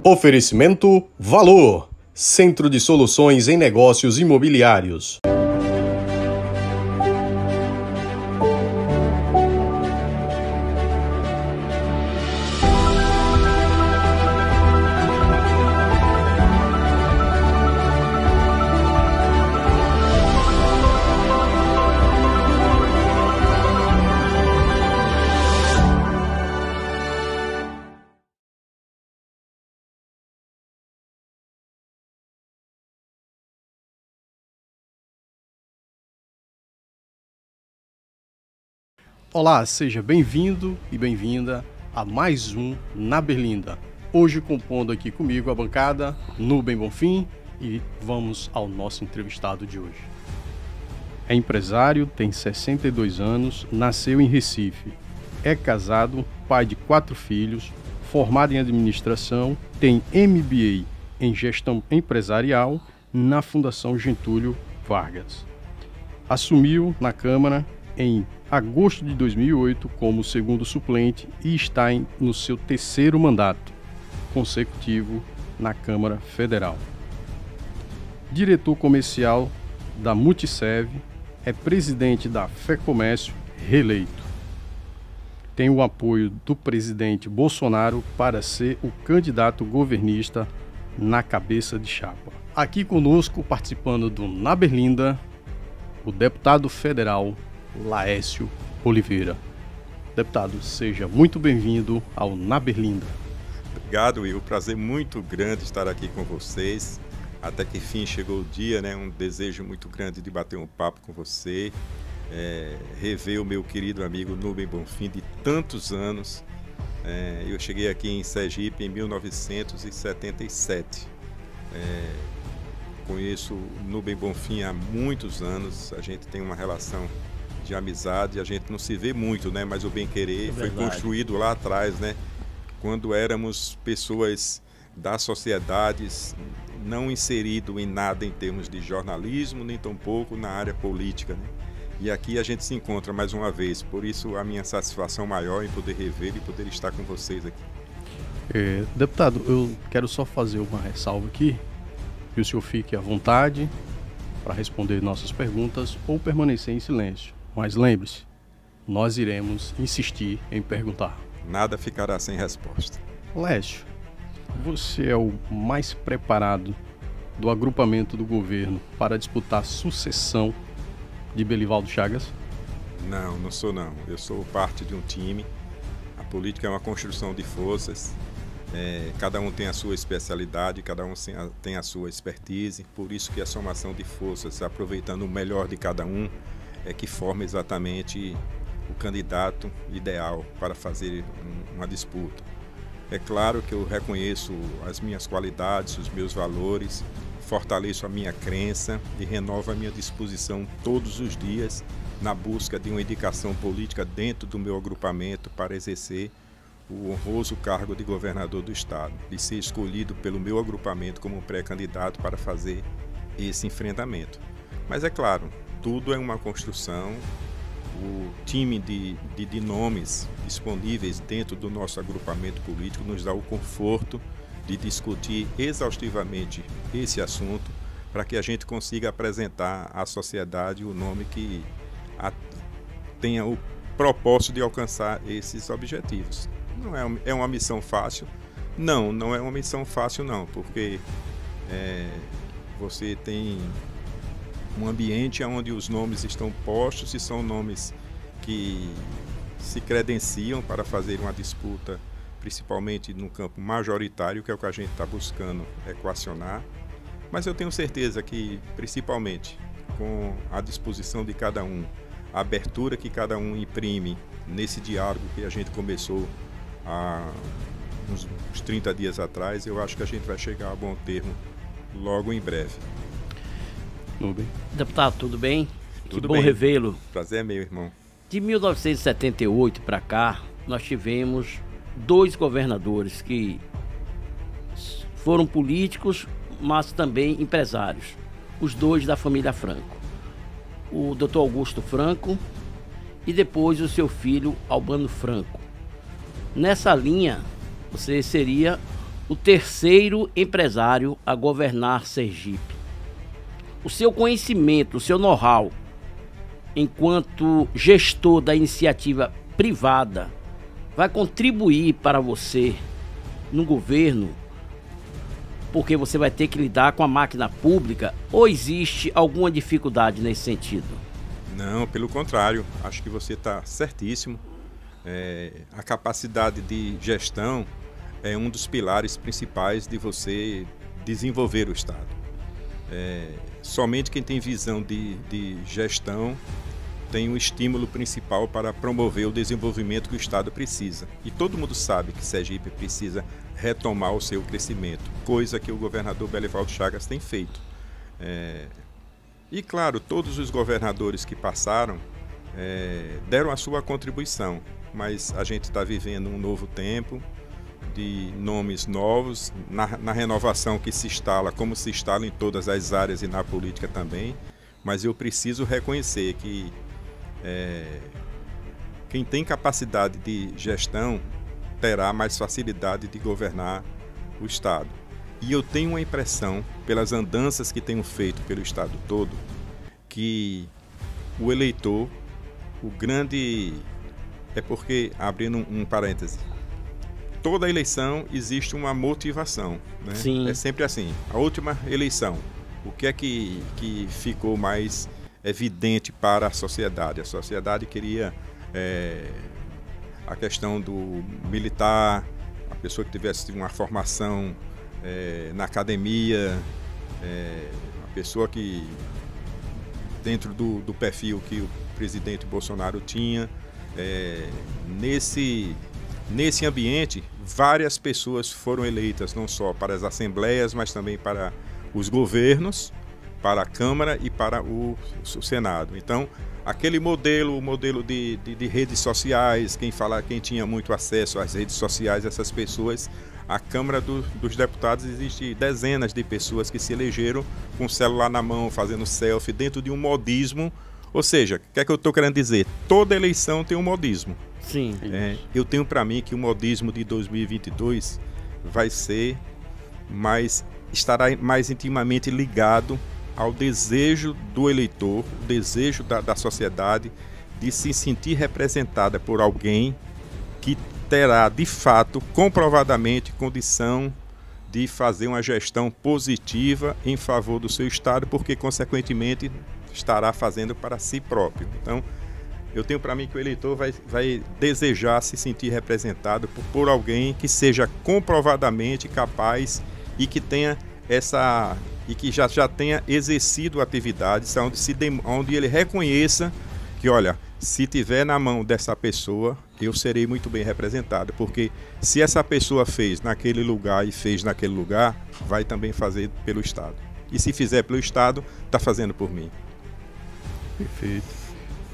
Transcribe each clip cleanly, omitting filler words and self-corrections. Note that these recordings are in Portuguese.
Oferecimento Valor, Centro de Soluções em Negócios Imobiliários. Olá, seja bem-vindo e bem-vinda a mais um Na Berlinda. Hoje compondo aqui comigo a bancada Nubem Bonfim e vamos ao nosso entrevistado de hoje. É empresário, tem 62 anos, nasceu em Recife, é casado, pai de 4 filhos, formado em administração, tem MBA em gestão empresarial na Fundação Getúlio Vargas. Assumiu na Câmara em agosto de 2008 como segundo suplente e está no seu 3º mandato consecutivo na Câmara Federal. Diretor comercial da Multiserve, é presidente da FEComércio reeleito. Tem o apoio do presidente Bolsonaro para ser o candidato governista na cabeça de chapa. Aqui conosco, participando do Na Berlinda, o deputado federal Laércio Oliveira. Deputado, seja muito bem-vindo ao Na Berlinda. Obrigado, Will. Prazer muito grande estar aqui com vocês. Até que enfim chegou o dia, né? Um desejo muito grande de bater um papo com você, rever o meu querido amigo Nubem Bonfim de tantos anos. Eu cheguei aqui em Sergipe em 1977. Conheço o Nubem Bonfim há muitos anos. A gente tem uma relação de amizade, a gente não se vê muito, né? Mas o bem-querer foi construído lá atrás, né? Quando éramos pessoas das sociedades, não inserido em nada em termos de jornalismo, nem tampouco na área política, né? E aqui a gente se encontra mais uma vez, por isso a minha satisfação maior em poder rever e poder estar com vocês aqui. Deputado, eu quero só fazer uma ressalva aqui, que o senhor fique à vontade para responder nossas perguntas ou permanecer em silêncio. Mas lembre-se, nós iremos insistir em perguntar. Nada ficará sem resposta. Lécio, você é o mais preparado do agrupamento do governo para disputar a sucessão de Belivaldo Chagas? Não, não sou não. Eu sou parte de um time. A política é uma construção de forças. Cada um tem a sua especialidade, cada um tem a sua expertise. Por isso que a somação de forças, aproveitando o melhor de cada um, é que forma exatamente o candidato ideal para fazer uma disputa. É claro que eu reconheço as minhas qualidades, os meus valores, fortaleço a minha crença e renovo a minha disposição todos os dias na busca de uma indicação política dentro do meu agrupamento para exercer o honroso cargo de governador do estado e ser escolhido pelo meu agrupamento como pré-candidato para fazer esse enfrentamento. Mas é claro, tudo é uma construção. O time de nomes disponíveis dentro do nosso agrupamento político nos dá o conforto de discutir exaustivamente esse assunto para que a gente consiga apresentar à sociedade o nome que tenha o propósito de alcançar esses objetivos. Não é uma missão fácil? Não é uma missão fácil não, porque você tem um ambiente onde os nomes estão postos e são nomes que se credenciam para fazer uma disputa, principalmente no campo majoritário, que é o que a gente está buscando equacionar. Mas eu tenho certeza que, principalmente, com a disposição de cada um, a abertura que cada um imprime nesse diálogo que a gente começou há uns 30 dias atrás, eu acho que a gente vai chegar a bom termo logo em breve. Nubem. Deputado, tudo bem? Tudo bom bem. revê-lo. Prazer é meu, irmão. De 1978 para cá, nós tivemos 2 governadores que foram políticos, mas também empresários. Os 2 da família Franco. O Dr. Augusto Franco e depois o seu filho Albano Franco. Nessa linha, você seria o terceiro empresário a governar Sergipe. O seu conhecimento, o seu know-how, enquanto gestor da iniciativa privada, vai contribuir para você no governo, porque você vai ter que lidar com a máquina pública, ou existe alguma dificuldade nesse sentido? Não, pelo contrário, acho que você está certíssimo. A capacidade de gestão é um dos pilares principais de você desenvolver o Estado. Somente quem tem visão de gestão tem um estímulo principal para promover o desenvolvimento que o Estado precisa. E todo mundo sabe que Sergipe precisa retomar o seu crescimento, coisa que o governador Belivaldo Chagas tem feito. E claro, todos os governadores que passaram deram a sua contribuição, mas a gente está vivendo um novo tempo, de nomes novos, na renovação que se instala, como se instala em todas as áreas e na política também, mas eu preciso reconhecer que quem tem capacidade de gestão terá mais facilidade de governar o Estado. E eu tenho uma impressão, pelas andanças que tenho feito pelo Estado todo, que o eleitor, o grande... porque, abrindo um parêntese, toda eleição existe uma motivação, né? Sim. É sempre assim. A última eleição, o que é que ficou mais evidente para a sociedade? A sociedade queria a questão do militar, a pessoa que tivesse uma formação na academia, a pessoa que, dentro do perfil que o presidente Bolsonaro tinha, nesse ambiente, várias pessoas foram eleitas, não só para as assembleias, mas também para os governos, para a Câmara e para o Senado. Então, aquele modelo, o modelo de redes sociais, quem tinha muito acesso às redes sociais, essas pessoas, a Câmara dos Deputados, existe dezenas de pessoas que se elegeram com o celular na mão, fazendo selfie, dentro de um modismo. Ou seja, o que é que eu estou querendo dizer? Toda eleição tem um modismo. Sim. Eu tenho para mim que o modismo de 2022 vai ser estará mais intimamente ligado ao desejo do eleitor, o desejo da sociedade de se sentir representada por alguém que terá, de fato, comprovadamente, condição de fazer uma gestão positiva em favor do seu Estado, porque, consequentemente, estará fazendo para si próprio. Então, eu tenho para mim que o eleitor vai desejar se sentir representado por alguém que seja comprovadamente capaz e que tenha e que já tenha exercido atividades onde ele reconheça que, olha, se tiver na mão dessa pessoa, eu serei muito bem representado, porque se essa pessoa fez naquele lugar e fez naquele lugar, vai também fazer pelo Estado. E se fizer pelo Estado, está fazendo por mim. Perfeito.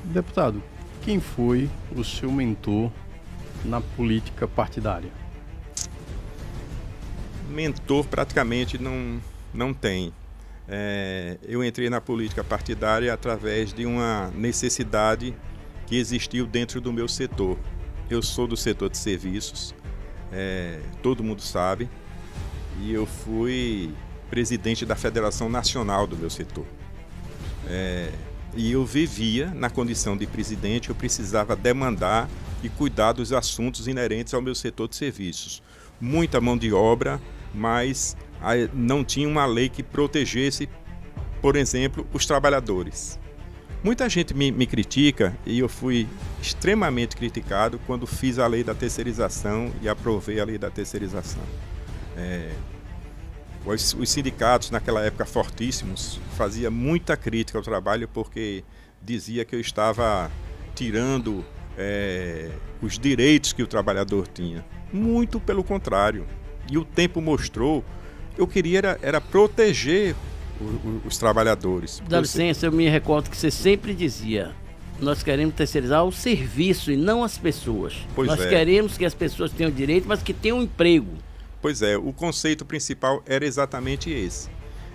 Deputado, quem foi o seu mentor na política partidária? Mentor praticamente não tem. Eu entrei na política partidária através de uma necessidade que existiu dentro do meu setor. Eu sou do setor de serviços, todo mundo sabe, e eu fui presidente da Federação Nacional do meu setor. E eu vivia na condição de presidente, eu precisava demandar e cuidar dos assuntos inerentes ao meu setor de serviços. Muita mão de obra, mas não tinha uma lei que protegesse, por exemplo, os trabalhadores. Muita gente me critica, e eu fui extremamente criticado quando fiz a lei da terceirização e aprovei a lei da terceirização. Os sindicatos, naquela época fortíssimos, faziam muita crítica ao trabalho porque dizia que eu estava tirando os direitos que o trabalhador tinha. Muito pelo contrário. E o tempo mostrou, eu queria era proteger os trabalhadores. Dá licença, eu me recordo que você sempre dizia: nós queremos terceirizar o serviço e não as pessoas. Nós queremos que as pessoas tenham direito, mas que tenham emprego. Pois é, o conceito principal era exatamente esse.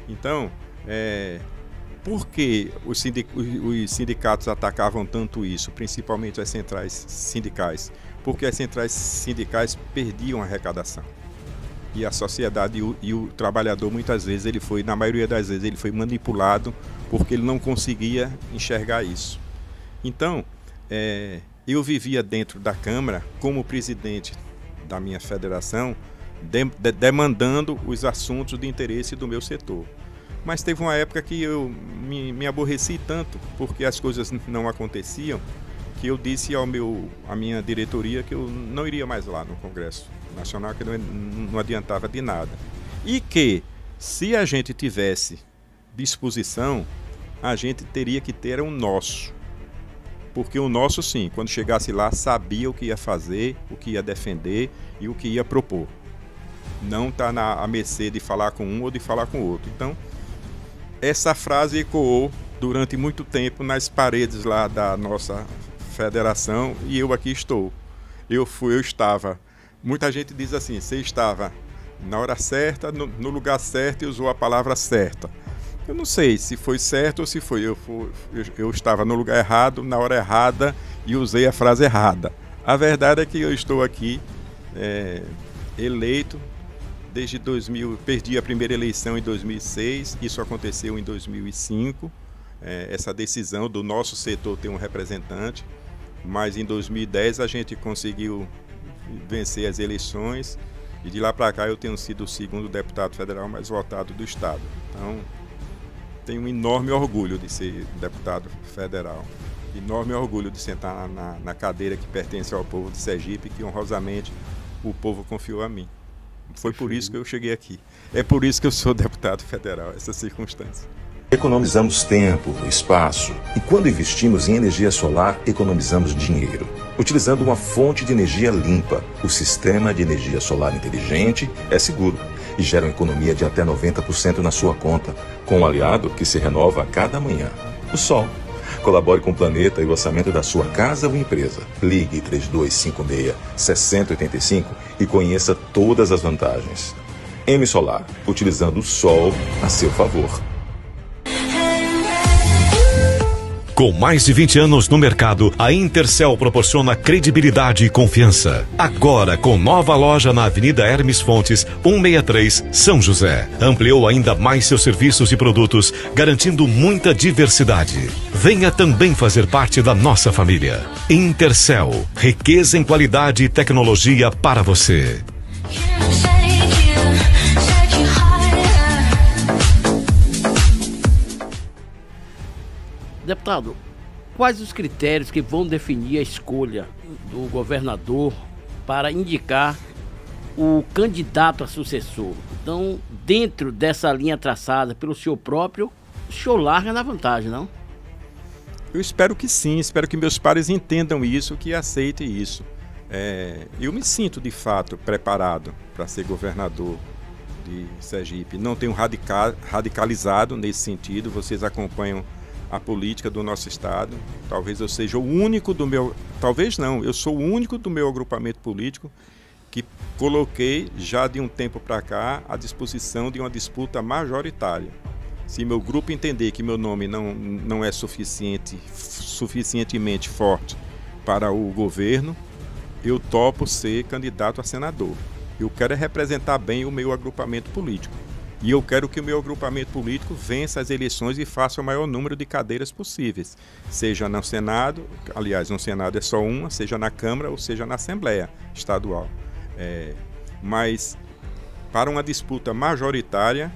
Então, por que os sindicatos atacavam tanto isso, principalmente as centrais sindicais? Porque as centrais sindicais perdiam a arrecadação. E a sociedade e o trabalhador, muitas vezes, na maioria das vezes, ele foi manipulado porque ele não conseguia enxergar isso. Então, eu vivia dentro da Câmara como presidente da minha federação, demandando os assuntos de interesse do meu setor. Mas teve uma época que eu me aborreci tanto porque as coisas não aconteciam, que eu disse à minha diretoria que eu não iria mais lá no Congresso Nacional, que não adiantava de nada. E que, se a gente tivesse disposição, a gente teria que ter o nosso. Porque o nosso, sim, quando chegasse lá, sabia o que ia fazer, o que ia defender e o que ia propor. Não está à mercê de falar com um ou de falar com o outro. Então, essa frase ecoou durante muito tempo nas paredes lá da nossa federação e eu aqui estou. Eu estava. Muita gente diz assim, você estava na hora certa, no lugar certo e usou a palavra certa. Eu não sei se foi certo ou se foi. Eu estava no lugar errado, na hora errada e usei a frase errada. A verdade é que eu estou aqui eleito desde 2000, perdi a primeira eleição em 2006, isso aconteceu em 2005, essa decisão do nosso setor ter um representante, mas em 2010 a gente conseguiu vencer as eleições e de lá para cá eu tenho sido o segundo deputado federal mais votado do estado. Então, tenho um enorme orgulho de ser deputado federal, enorme orgulho de sentar na cadeira que pertence ao povo de Sergipe, que honrosamente o povo confiou a mim. Foi por isso que eu cheguei aqui. É por isso que eu sou deputado federal, essa circunstância. Economizamos tempo, espaço e quando investimos em energia solar, economizamos dinheiro. Utilizando uma fonte de energia limpa, o sistema de energia solar inteligente é seguro e gera uma economia de até 90% na sua conta, com um aliado que se renova a cada manhã, o Sol. Colabore com o planeta e o orçamento da sua casa ou empresa. Ligue 3256-6085 e conheça todas as vantagens. M Solar, utilizando o Sol a seu favor. Com mais de 20 anos no mercado, a Intercel proporciona credibilidade e confiança. Agora, com nova loja na Avenida Hermes Fontes, 163, São José. Ampliou ainda mais seus serviços e produtos, garantindo muita diversidade. Venha também fazer parte da nossa família. Intercel, riqueza em qualidade e tecnologia para você. Deputado, quais os critérios que vão definir a escolha do governador para indicar o candidato a sucessor? Então, dentro dessa linha traçada pelo senhor próprio, o senhor larga na vantagem, não? Eu espero que sim, espero que meus pares entendam isso, que aceitem isso. Eu me sinto, de fato, preparado para ser governador de Sergipe. Não tenho radicalizado nesse sentido, vocês acompanham a política do nosso estado. Talvez eu seja o único do meu... Talvez não, eu sou o único do meu agrupamento político que coloquei já de um tempo para cá à disposição de uma disputa majoritária. Se meu grupo entender que meu nome não é suficientemente forte para o governo, eu topo ser candidato a senador. Eu quero representar bem o meu agrupamento político. E eu quero que o meu agrupamento político vença as eleições e faça o maior número de cadeiras possíveis. Seja no Senado, aliás, no Senado é só uma, seja na Câmara ou seja na Assembleia Estadual. Mas, para uma disputa majoritária,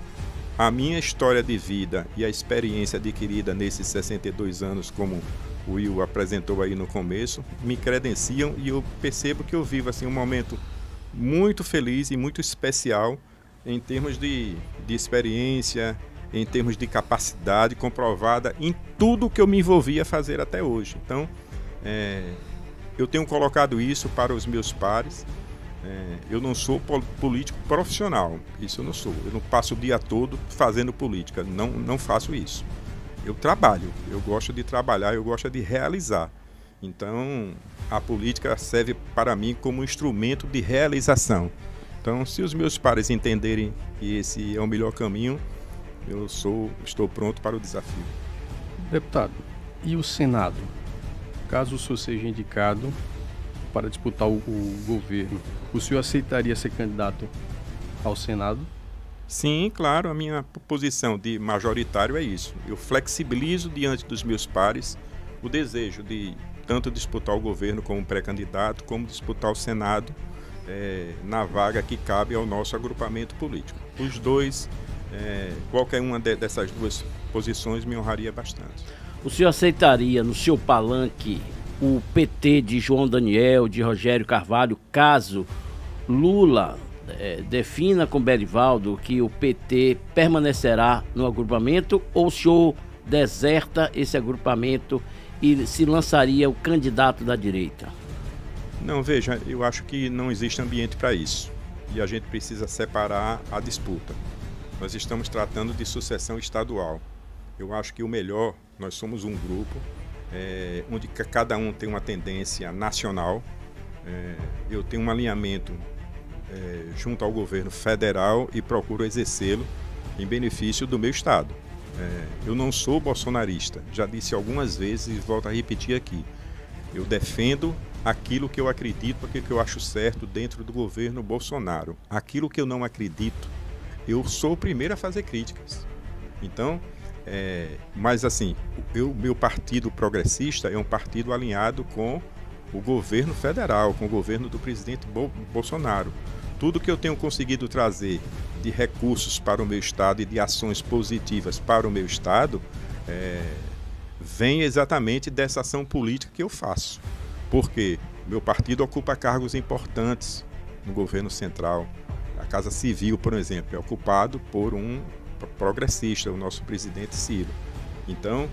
a minha história de vida e a experiência adquirida nesses 62 anos, como o Will apresentou aí no começo, me credenciam e eu percebo que eu vivo assim, um momento muito feliz e muito especial em termos de experiência, em termos de capacidade comprovada em tudo que eu me envolvi a fazer até hoje. Então, eu tenho colocado isso para os meus pares. Eu não sou político profissional, isso eu não sou. Eu não passo o dia todo fazendo política, não faço isso. Eu trabalho, eu gosto de trabalhar, eu gosto de realizar. Então, a política serve para mim como instrumento de realização. Então, se os meus pares entenderem que esse é o melhor caminho, estou pronto para o desafio. Deputado, e o Senado? Caso o senhor seja indicado para disputar o governo, o senhor aceitaria ser candidato ao Senado? Sim, claro, a minha posição de majoritário é isso. Eu flexibilizo diante dos meus pares o desejo de tanto disputar o governo como pré-candidato, como disputar o Senado na vaga que cabe ao nosso agrupamento político. Os dois, qualquer uma dessas duas posições me honraria bastante. O senhor aceitaria no seu palanque o PT de João Daniel, de Rogério Carvalho, caso Lula defina com Berivaldo que o PT permanecerá no agrupamento, ou o senhor deserta esse agrupamento e se lançaria o candidato da direita? Não, veja, eu acho que não existe ambiente para isso e a gente precisa separar a disputa. Nós estamos tratando de sucessão estadual. Eu acho que o melhor, nós somos um grupo onde cada um tem uma tendência nacional. Eu tenho um alinhamento junto ao governo federal e procuro exercê-lo em benefício do meu estado. Eu não sou bolsonarista, já disse algumas vezes e volto a repetir aqui. Eu defendo aquilo que eu acredito, aquilo que eu acho certo dentro do governo Bolsonaro. Aquilo que eu não acredito, eu sou o primeiro a fazer críticas. Então, mas assim, meu partido progressista é um partido alinhado com o governo federal, com o governo do presidente Bolsonaro. Tudo que eu tenho conseguido trazer de recursos para o meu estado e de ações positivas para o meu estado vem exatamente dessa ação política que eu faço. Porque meu partido ocupa cargos importantes no governo central. A Casa Civil, por exemplo, é ocupado por um progressista, o nosso presidente Ciro. Então,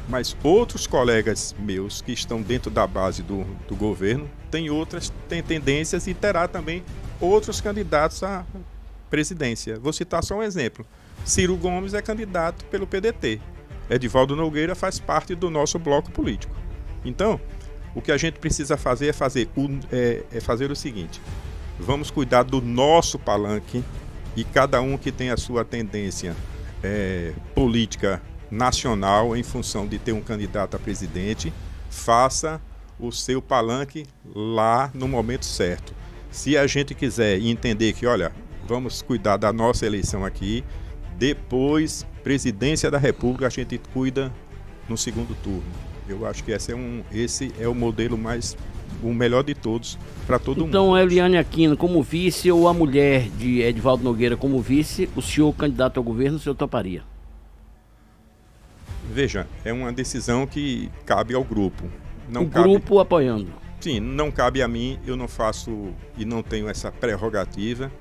mas outros colegas meus que estão dentro da base do governo têm tendências e terá também outros candidatos à presidência. Vou citar só um exemplo. Ciro Gomes é candidato pelo PDT. Edivaldo Nogueira faz parte do nosso bloco político. Então, o que a gente precisa fazer é fazer o seguinte: vamos cuidar do nosso palanque e cada um que tem a sua tendência política nacional em função de ter um candidato a presidente, faça o seu palanque lá no momento certo. Se a gente quiser entender que, olha, vamos cuidar da nossa eleição aqui, depois, presidência da República, a gente cuida no segundo turno. Eu acho que esse é o modelo o melhor de todos, para todo mundo. Então, Eliane Aquino como vice ou a mulher de Edivaldo Nogueira como vice, o senhor candidato ao governo, o senhor toparia? Veja, é uma decisão que cabe ao grupo. Grupo apoiando. Sim, não cabe a mim, eu não faço e não tenho essa prerrogativa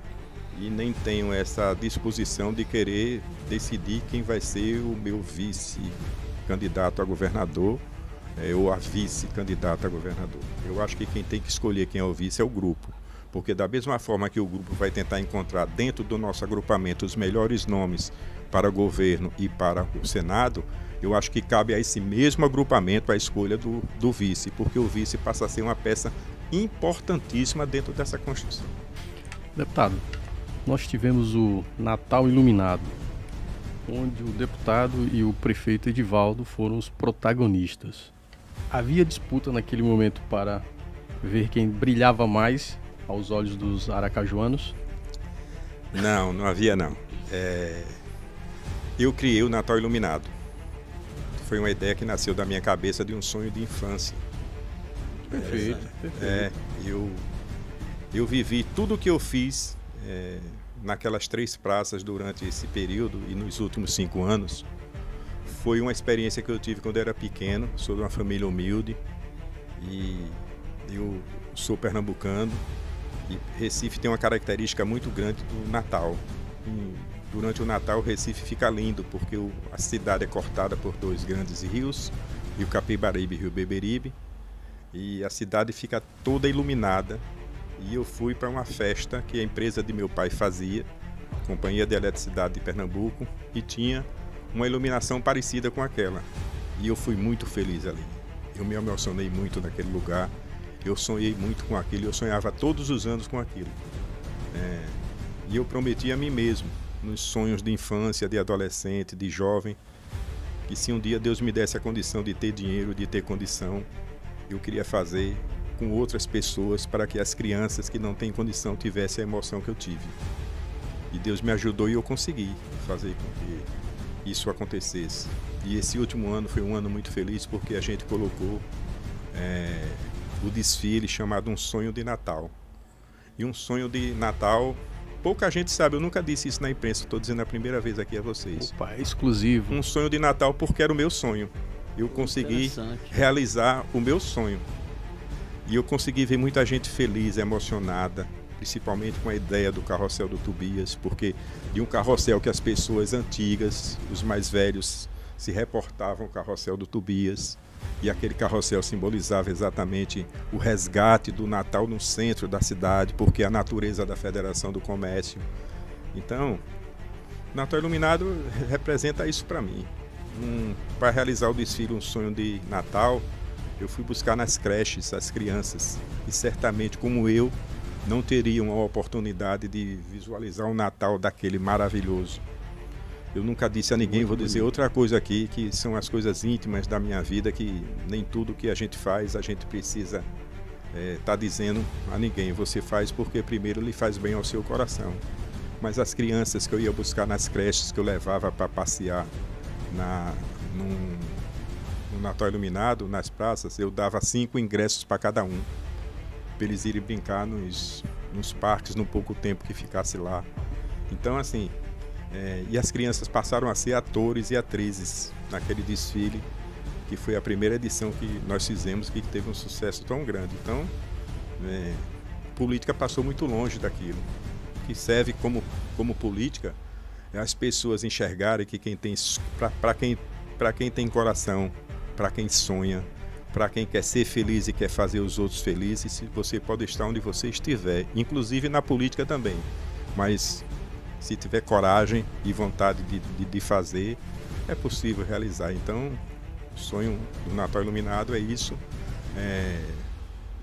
e nem tenho essa disposição de querer decidir quem vai ser o meu vice-candidato a governador ou a vice-candidata a governador. Eu acho que quem tem que escolher quem é o vice é o grupo, porque da mesma forma que o grupo vai tentar encontrar dentro do nosso agrupamento os melhores nomes para o governo e para o Senado, eu acho que cabe a esse mesmo agrupamento a escolha do vice, porque o vice passa a ser uma peça importantíssima dentro dessa Constituição. Deputado, nós tivemos o Natal Iluminado, onde o deputado e o prefeito Edivaldo foram os protagonistas. Havia disputa naquele momento para ver quem brilhava mais aos olhos dos aracajuanos? Não havia não. Eu criei o Natal Iluminado. Foi uma ideia que nasceu da minha cabeça de um sonho de infância. Perfeito. Eu vivi tudo o que eu fiz naquelas 3 praças durante esse período e nos últimos 5 anos. Foi uma experiência que eu tive quando eu era pequeno. Sou de uma família humilde e eu sou pernambucano. E Recife tem uma característica muito grande do Natal. Durante o Natal, o Recife fica lindo, porque a cidade é cortada por 2 grandes rios, Rio Capibaribe e Rio Beberibe, e a cidade fica toda iluminada. E eu fui para uma festa que a empresa de meu pai fazia, Companhia de Eletricidade de Pernambuco, e tinha uma iluminação parecida com aquela. E eu fui muito feliz ali. Eu me emocionei muito naquele lugar, eu sonhei muito com aquilo, eu sonhava todos os anos com aquilo. E eu prometi a mim mesmo, nos sonhos de infância, de adolescente, de jovem, que se um dia Deus me desse a condição de ter dinheiro, de ter condição, eu queria fazer com outras pessoas para que as crianças que não têm condição tivessem a emoção que eu tive. E Deus me ajudou e eu consegui fazer com que isso acontecesse. E esse último ano foi um ano muito feliz porque a gente colocou o desfile chamado Um Sonho de Natal. E um sonho de Natal, pouca gente sabe, eu nunca disse isso na imprensa, estou dizendo a primeira vez aqui a vocês. Opa, é exclusivo. Um sonho de Natal porque era o meu sonho. Eu consegui realizar o meu sonho. E eu consegui ver muita gente feliz, emocionada, principalmente com a ideia do carrossel do Tobias, porque de um carrossel que as pessoas antigas, os mais velhos, se reportavam o carrossel do Tobias, e aquele carrossel simbolizava exatamente o resgate do Natal no centro da cidade, porque a natureza da Federação do Comércio. Então, Natal Iluminado representa isso para mim. Para realizar o desfile Um Sonho de Natal, eu fui buscar nas creches as crianças, e certamente, como eu, não teriam a oportunidade de visualizar um Natal daquele maravilhoso. Eu nunca disse a ninguém, vou dizer outra coisa aqui, que são as coisas íntimas da minha vida, que nem tudo que a gente faz, a gente precisa tá dizendo a ninguém. Você faz porque primeiro lhe faz bem ao seu coração. Mas as crianças que eu ia buscar nas creches, que eu levava para passear no Natal Iluminado, nas praças, eu dava 5 ingressos para cada um, para eles irem brincar nos parques no pouco tempo que ficasse lá. Então, assim, e as crianças passaram a ser atores e atrizes naquele desfile, que foi a primeira edição que nós fizemos, que teve um sucesso tão grande. Então, política passou muito longe daquilo. O que serve como política é as pessoas enxergarem que para quem tem coração, para quem sonha, para quem quer ser feliz e quer fazer os outros felizes, você pode estar onde você estiver, inclusive na política também. Mas se tiver coragem e vontade de fazer, é possível realizar. Então, o sonho do Natal Iluminado é isso.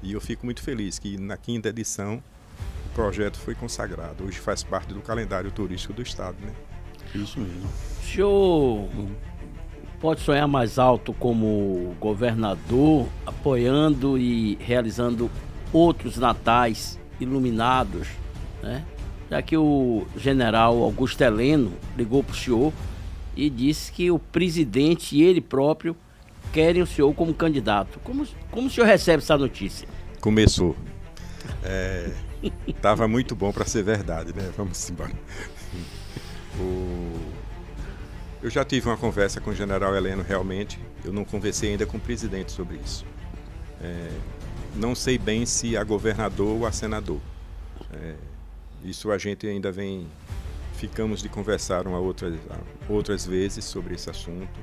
E eu fico muito feliz que na 5ª edição o projeto foi consagrado. Hoje faz parte do calendário turístico do estado, né? Isso mesmo. O senhor pode sonhar mais alto como governador, apoiando e realizando outros natais iluminados, né? Já que o general Augusto Heleno ligou para o senhor e disse que o presidente e ele próprio querem o senhor como candidato. Como o senhor recebe essa notícia? Começou. Tava muito bom para ser verdade, né? Vamos embora. Eu já tive uma conversa com o general Heleno, realmente. Eu não conversei ainda com o presidente sobre isso. Não sei bem se a governador ou a senador. Isso a gente ainda ficamos de conversar outras vezes sobre esse assunto.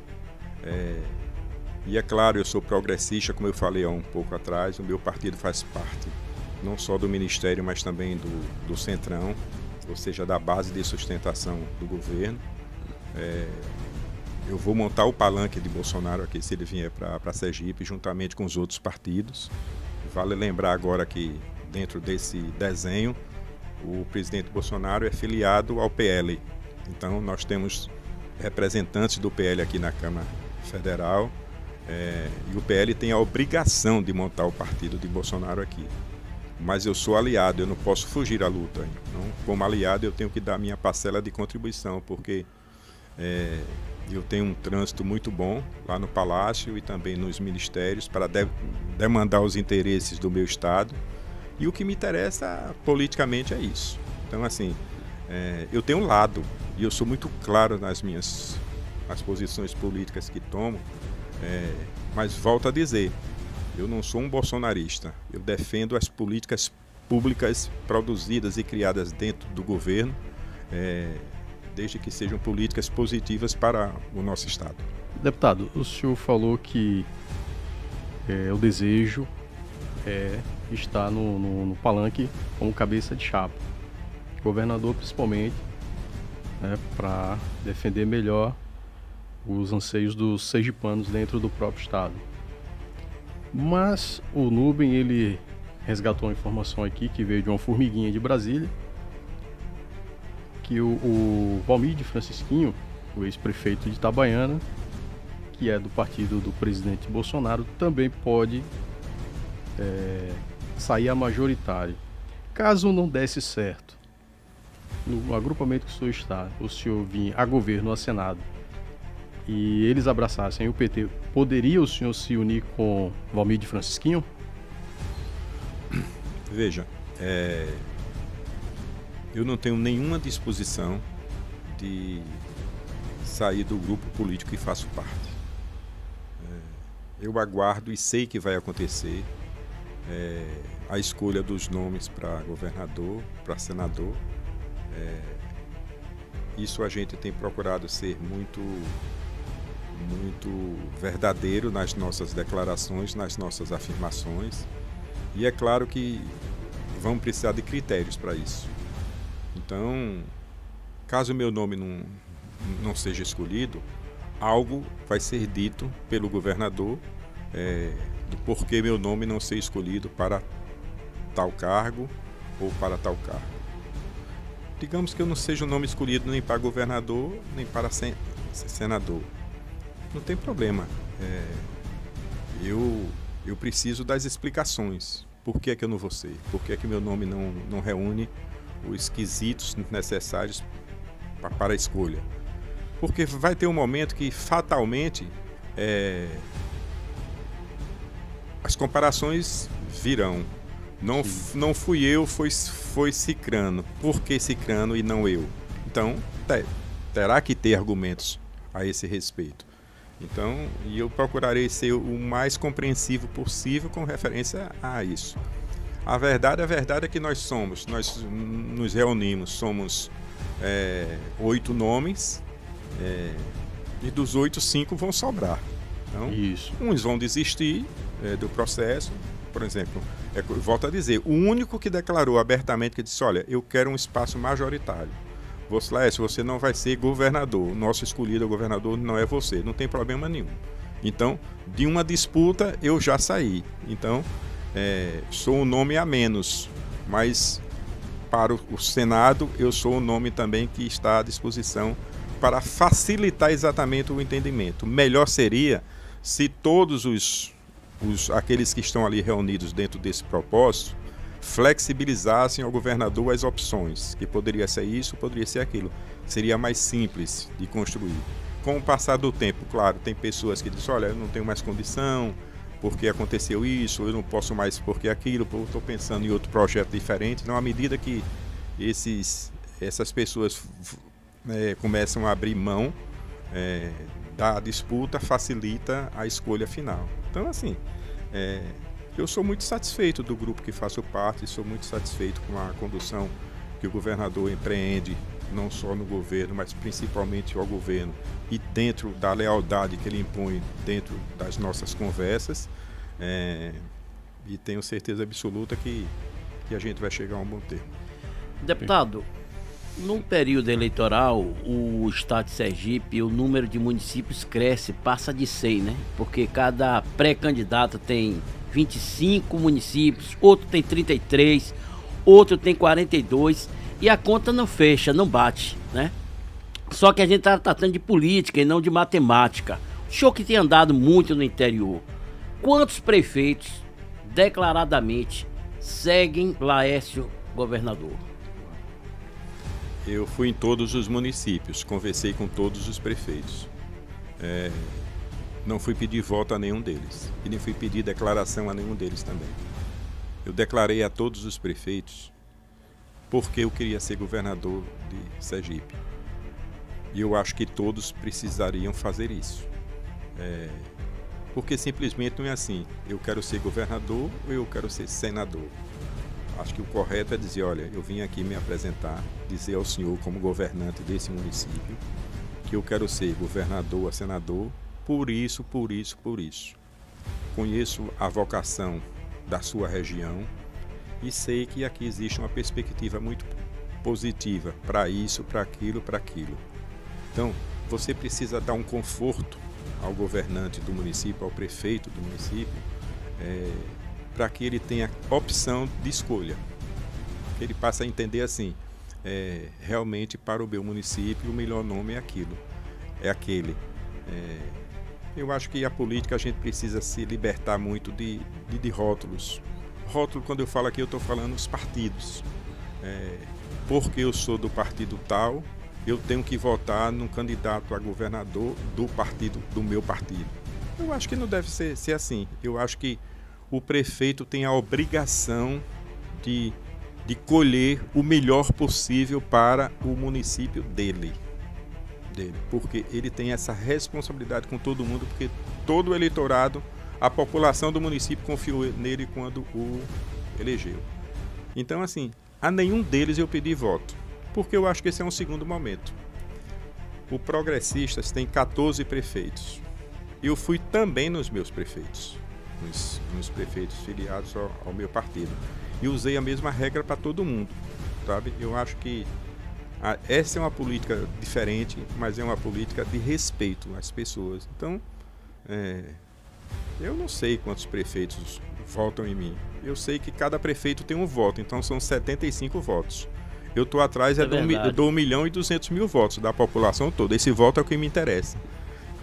E é claro, eu sou progressista, como eu falei há um pouco atrás. O meu partido faz parte não só do Ministério, mas também do Centrão, ou seja, da base de sustentação do governo. Eu vou montar o palanque de Bolsonaro aqui, se ele vier para Sergipe, juntamente com os outros partidos. Vale lembrar agora que, dentro desse desenho, o presidente Bolsonaro é filiado ao PL. Então, nós temos representantes do PL aqui na Câmara Federal, e o PL tem a obrigação de montar o partido de Bolsonaro aqui. Mas eu sou aliado, eu não posso fugir à luta. Então, como aliado, eu tenho que dar minha parcela de contribuição, porque eu tenho um trânsito muito bom lá no Palácio e também nos ministérios para demandar os interesses do meu Estado. E o que me interessa politicamente é isso. Então, assim, eu tenho um lado, e eu sou muito claro nas posições políticas que tomo, mas volto a dizer, eu não sou um bolsonarista. Eu defendo as políticas públicas produzidas e criadas dentro do governo, desde que sejam políticas positivas para o nosso Estado. Deputado, o senhor falou que o desejo está no palanque como cabeça de chapa, governador principalmente, para defender melhor os anseios dos sergipanos dentro do próprio estado. Mas o Nubem, ele resgatou uma informação aqui que veio de uma formiguinha de Brasília, que o Valmir de Francisquinho, o ex-prefeito de Itabaiana, que é do partido do presidente Bolsonaro, também pode sair a majoritária. Caso não desse certo, no agrupamento que o senhor está, o senhor vir a governo, a Senado, e eles abraçassem o PT, poderia o senhor se unir com Valmir de Francisquinho? Veja, eu não tenho nenhuma disposição de sair do grupo político que faço parte. Eu aguardo e sei que vai acontecer a escolha dos nomes para governador, para senador. Isso a gente tem procurado ser muito verdadeiro nas nossas declarações, nas nossas afirmações. E é claro que vamos precisar de critérios para isso. Então, caso o meu nome não seja escolhido, algo vai ser dito pelo governador do porquê meu nome não ser escolhido para tal cargo ou para tal cargo. Digamos que eu não seja o nome escolhido nem para governador, nem para senador. Não tem problema. Eu preciso das explicações. Por que é que eu não vou ser? Por que é que meu nome não reúne os quesitos necessários para a escolha? Porque vai ter um momento que, fatalmente, as comparações virão. Não fui eu, foi Cicrano. Por que Cicrano e não eu? Então, terá que ter argumentos a esse respeito. Então, eu procurarei ser o mais compreensivo possível com referência a isso. A verdade é que nós nos reunimos, somos 8 nomes, e dos 8, 5 vão sobrar. Então, isso. Uns vão desistir do processo. Por exemplo, volto a dizer, o único que declarou abertamente, que disse, olha, eu quero um espaço majoritário. Laércio, você não vai ser governador, o nosso escolhido governador não é você, não tem problema nenhum. Então, de uma disputa eu já saí. Então, sou um nome a menos, mas para o Senado eu sou um nome também que está à disposição para facilitar exatamente o entendimento. Melhor seria se todos aqueles que estão ali reunidos dentro desse propósito flexibilizassem ao governador as opções, que poderia ser isso, poderia ser aquilo. Seria mais simples de construir. Com o passar do tempo, claro, tem pessoas que dizem, olha, eu não tenho mais condição, porque aconteceu isso, eu não posso mais porque aquilo, estou pensando em outro projeto diferente. Então, à medida que essas pessoas começam a abrir mão da disputa, facilita a escolha final. Então, assim, eu sou muito satisfeito do grupo que faço parte, sou muito satisfeito com a condução que o governador empreende, não só no governo, mas principalmente ao governo, e dentro da lealdade que ele impõe dentro das nossas conversas, e tenho certeza absoluta que a gente vai chegar a um bom termo. Deputado, no período eleitoral, o estado de Sergipe, o número de municípios cresce, passa de 100, né? Porque cada pré-candidato tem 25 municípios, outro tem 33, outro tem 42, e a conta não fecha, não bate, né? Só que a gente está tratando de política e não de matemática. O senhor que tem andado muito no interior, quantos prefeitos declaradamente seguem Laércio governador? Eu fui em todos os municípios, conversei com todos os prefeitos. Não fui pedir voto a nenhum deles e nem fui pedir declaração a nenhum deles também. Eu declarei a todos os prefeitos porque eu queria ser governador de Sergipe. E eu acho que todos precisariam fazer isso. Porque simplesmente não é assim, eu quero ser governador ou eu quero ser senador. Acho que o correto é dizer, olha, eu vim aqui me apresentar, dizer ao senhor como governante desse município que eu quero ser governador ou senador por isso, por isso, por isso. Conheço a vocação da sua região e sei que aqui existe uma perspectiva muito positiva para isso, para aquilo, para aquilo. Então, você precisa dar um conforto ao governante do município, ao prefeito do município, para que ele tenha opção de escolha. Que ele passe a entender assim, realmente para o meu município o melhor nome é aquilo, é aquele. Eu acho que a política a gente precisa se libertar muito de rótulos. Rótulo, quando eu falo aqui, eu estou falando os partidos. Porque eu sou do partido tal, eu tenho que votar num candidato a governador do meu partido. Eu acho que não deve ser assim. Eu acho que o prefeito tem a obrigação de colher o melhor possível para o município dele. Porque ele tem essa responsabilidade com todo mundo, porque todo o eleitorado, a população do município confiou nele quando o elegeu. Então, assim, a nenhum deles eu pedi voto, porque eu acho que esse é um segundo momento. O Progressistas tem 14 prefeitos. Eu fui também nos meus prefeitos, nos prefeitos filiados ao meu partido. E usei a mesma regra para todo mundo, sabe? Eu acho que essa é uma política diferente, mas é uma política de respeito às pessoas. Então, eu não sei quantos prefeitos votam em mim. Eu sei que cada prefeito tem um voto, então são 75 votos. Eu estou atrás de 1.200.000 votos da população toda. Esse voto é o que me interessa.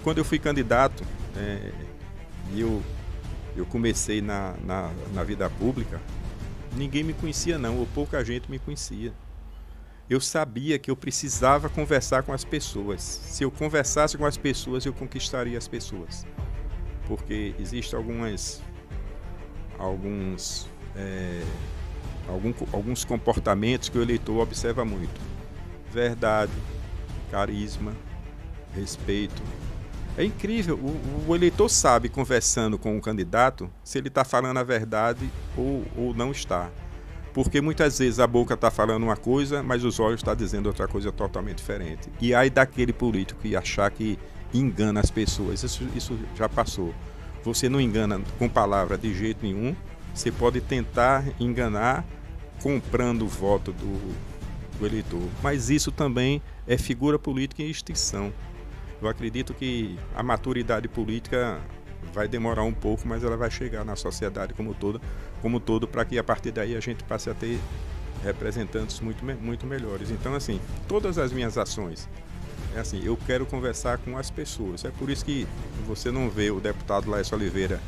Quando eu fui candidato, e eu comecei na vida pública, ninguém me conhecia não, ou pouca gente me conhecia. Eu sabia que eu precisava conversar com as pessoas. Se eu conversasse com as pessoas, eu conquistaria as pessoas. Porque existem alguns comportamentos que o eleitor observa muito. Verdade, carisma, respeito. É incrível, o eleitor sabe, conversando com um candidato, se ele está falando a verdade ou não está. Porque muitas vezes a boca está falando uma coisa, mas os olhos estão dizendo outra coisa totalmente diferente. E aí daquele político que achar que engana as pessoas, isso já passou. Você não engana com palavra de jeito nenhum, você pode tentar enganar comprando o voto do eleitor. Mas isso também é figura política em extinção. Eu acredito que a maturidade política vai demorar um pouco, mas ela vai chegar na sociedade como todo, para que a partir daí a gente passe a ter representantes muito melhores. Então, assim, todas as minhas ações, eu quero conversar com as pessoas. É por isso que você não vê o deputado Laércio Oliveira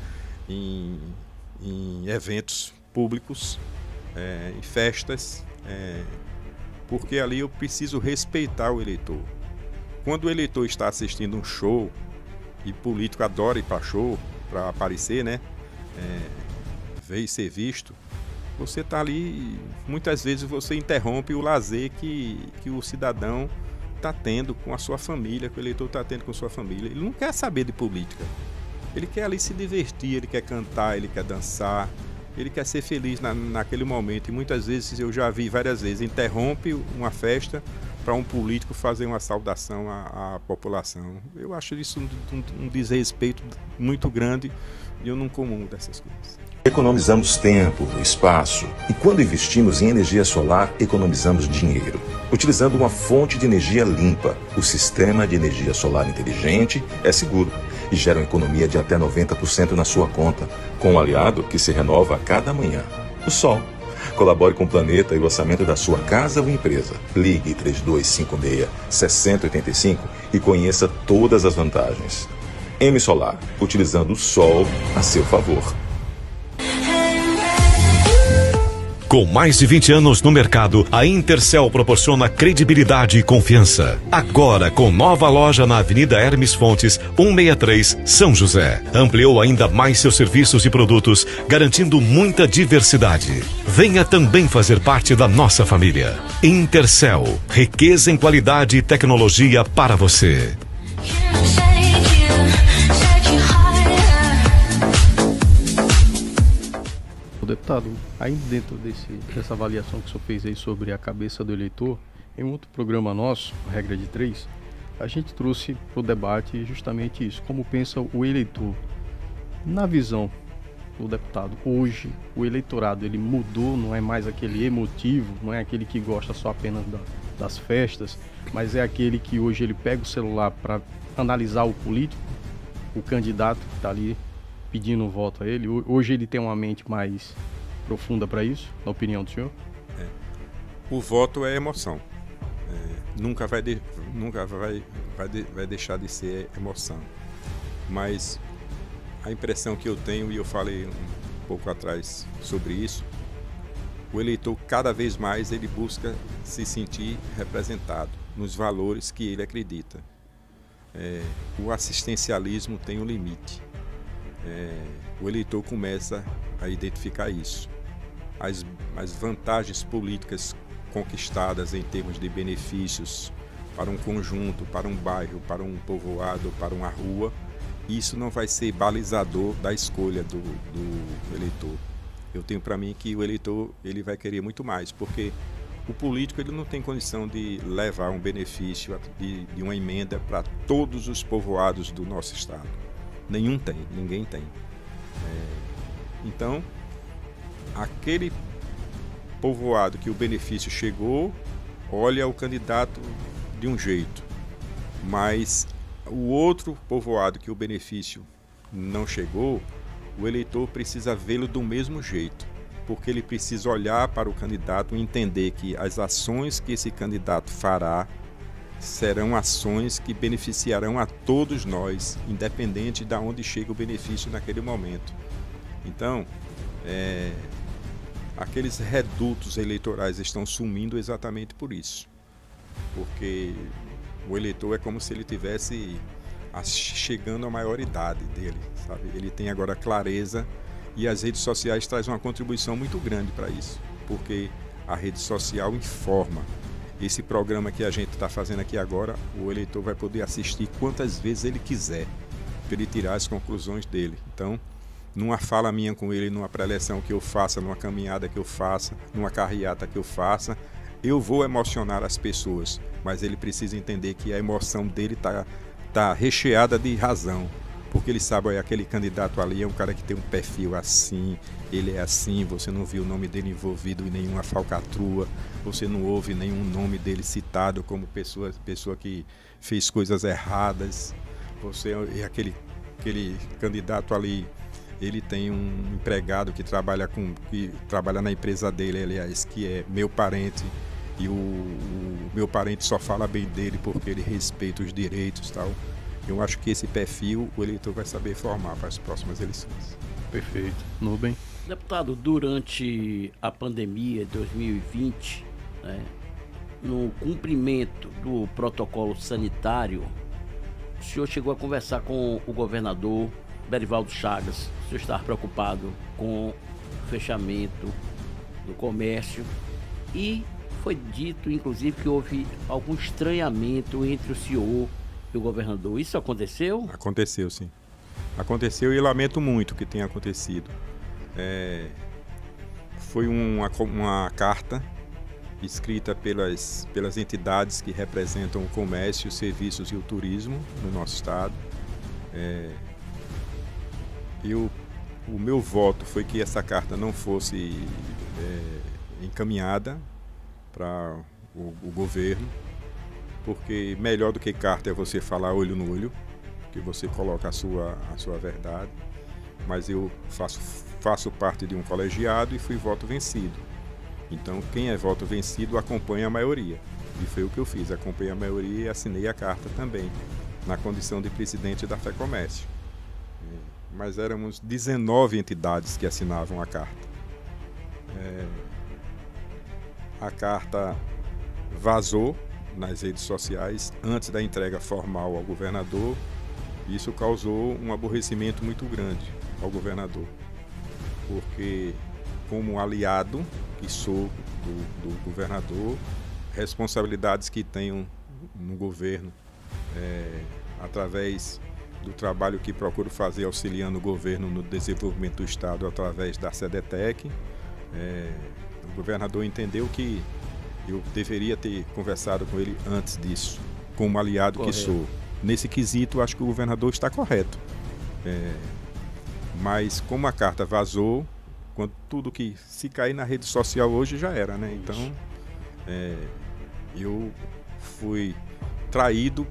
em eventos públicos, em festas, porque ali eu preciso respeitar o eleitor. Quando o eleitor está assistindo um show, e político adora ir para show, para aparecer, né? Ver e ser visto, você está ali, muitas vezes você interrompe o lazer que o cidadão está tendo com a sua família, que o eleitor está tendo com a sua família. Ele não quer saber de política, ele quer ali se divertir, ele quer cantar, ele quer dançar, ele quer ser feliz naquele momento. E muitas vezes, eu já vi várias vezes, interrompe uma festa para um político fazer uma saudação à população. Eu acho isso um desrespeito muito grande e eu não comungo dessas coisas. Economizamos tempo, espaço e quando investimos em energia solar, economizamos dinheiro. Utilizando uma fonte de energia limpa, o sistema de energia solar inteligente é seguro e gera uma economia de até 90% na sua conta, com um aliado que se renova a cada manhã: o Sol. Colabore com o planeta e o orçamento da sua casa ou empresa. Ligue 3256-6085 e conheça todas as vantagens. M Solar, utilizando o Sol a seu favor. Com mais de 20 anos no mercado, a Intercel proporciona credibilidade e confiança. Agora, com nova loja na Avenida Hermes Fontes, 163, São José. Ampliou ainda mais seus serviços e produtos, garantindo muita diversidade. Venha também fazer parte da nossa família. Intercel, riqueza em qualidade e tecnologia para você. Deputado, ainda dentro dessa avaliação que o senhor fez aí sobre a cabeça do eleitor, em outro programa nosso, Regra de 3, a gente trouxe para o debate justamente isso: como pensa o eleitor. Na visão do deputado, hoje o eleitorado ele mudou, não é mais aquele emotivo, não é aquele que gosta só apenas das festas, mas é aquele que hoje ele pega o celular para analisar o político, o candidato que está ali pedindo um voto a ele. Hoje ele tem uma mente mais profunda para isso, na opinião do senhor? O voto é emoção. Nunca vai deixar de ser emoção. mas a impressão que eu tenho, e eu falei um pouco atrás sobre isso, o eleitor cada vez mais ele busca se sentir representado nos valores que ele acredita. O assistencialismo tem um limite. O eleitor começa a identificar isso. As vantagens políticas conquistadas em termos de benefícios para um conjunto, para um bairro, para um povoado, para uma rua, isso não vai ser balizador da escolha do eleitor. Eu tenho para mim que o eleitor ele vai querer muito mais, porque o político ele não tem condição de levar um benefício de uma emenda para todos os povoados do nosso estado. Nenhum tem, ninguém tem. Então, aquele povoado que o benefício chegou, olha o candidato de um jeito, mas o outro povoado que o benefício não chegou, o eleitor precisa vê-lo do mesmo jeito, porque ele precisa olhar para o candidato e entender que as ações que esse candidato fará serão ações que beneficiarão a todos nós, independente de onde chega o benefício naquele momento. Então, aqueles redutos eleitorais estão sumindo exatamente por isso, porque o eleitor é como se ele tivesse chegando à maioridade dele, sabe? Ele tem agora clareza, e as redes sociais trazem uma contribuição muito grande para isso, porque a rede social informa. Esse programa que a gente está fazendo aqui agora, o eleitor vai poder assistir quantas vezes ele quiser, para ele tirar as conclusões dele. Então, numa fala minha com ele, numa pré-eleição que eu faça, numa caminhada que eu faça, numa carreata que eu faça, eu vou emocionar as pessoas, mas ele precisa entender que a emoção dele tá recheada de razão, porque ele sabe, olha, aquele candidato ali é um cara que tem um perfil assim, ele é assim, você não viu o nome dele envolvido em nenhuma falcatrua, você não ouve nenhum nome dele citado como pessoa que fez coisas erradas, você é aquele candidato ali, ele tem um empregado que trabalha na empresa dele, aliás, que é meu parente, e o meu parente só fala bem dele porque ele respeita os direitos e tal. Eu acho que esse perfil o eleitor vai saber formar para as próximas eleições. Perfeito. Nubem? Deputado, durante a pandemia de 2020, no cumprimento do protocolo sanitário, o senhor chegou a conversar com o governador Berivaldo Chagas. O senhor estava preocupado com o fechamento do comércio e foi dito, inclusive, que houve algum estranhamento entre o senhor e o governador. Isso aconteceu? Aconteceu, sim. Aconteceu e lamento muito que tenha acontecido. Foi uma carta escrita pelas entidades que representam o comércio, os serviços e o turismo no nosso estado. O meu voto foi que essa carta não fosse encaminhada para o governo, porque melhor do que carta é você falar olho no olho, que você coloca a sua verdade, mas eu faço parte de um colegiado e fui voto vencido. Então quem é voto vencido acompanha a maioria, e foi o que eu fiz, acompanhei a maioria e assinei a carta também, na condição de presidente da FEComércio. Mas éramos 19 entidades que assinavam a carta. A carta vazou nas redes sociais antes da entrega formal ao governador. Isso causou um aborrecimento muito grande ao governador, porque como aliado que sou do governador, responsabilidades que tenho no governo, através do trabalho que procuro fazer auxiliando o governo no desenvolvimento do estado através da SEDETEC, o governador entendeu que eu deveria ter conversado com ele antes disso, como aliado que sou. Nesse quesito, acho que o governador está correto. Mas como a carta vazou, quando tudo que se cair na rede social hoje já era, né? Então, eu fui traído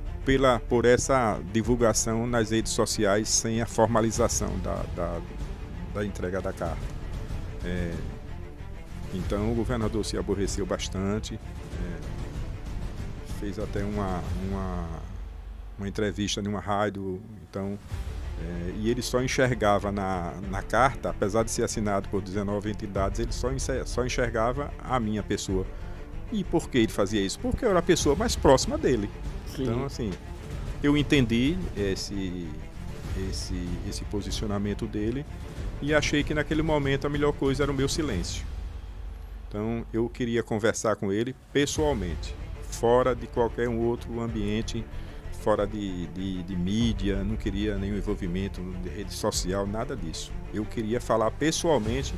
por essa divulgação nas redes sociais sem a formalização da entrega da carta. Então o governador se aborreceu bastante, fez até uma entrevista numa rádio. Então E ele só enxergava na carta, apesar de ser assinado por 19 entidades, ele só enxergava a minha pessoa. E por que ele fazia isso? Porque eu era a pessoa mais próxima dele. Sim. Então, assim, eu entendi esse posicionamento dele e achei que naquele momento a melhor coisa era o meu silêncio. Então, eu queria conversar com ele pessoalmente, fora de qualquer outro ambiente, fora de mídia, não queria nenhum envolvimento de rede social, nada disso. Eu queria falar pessoalmente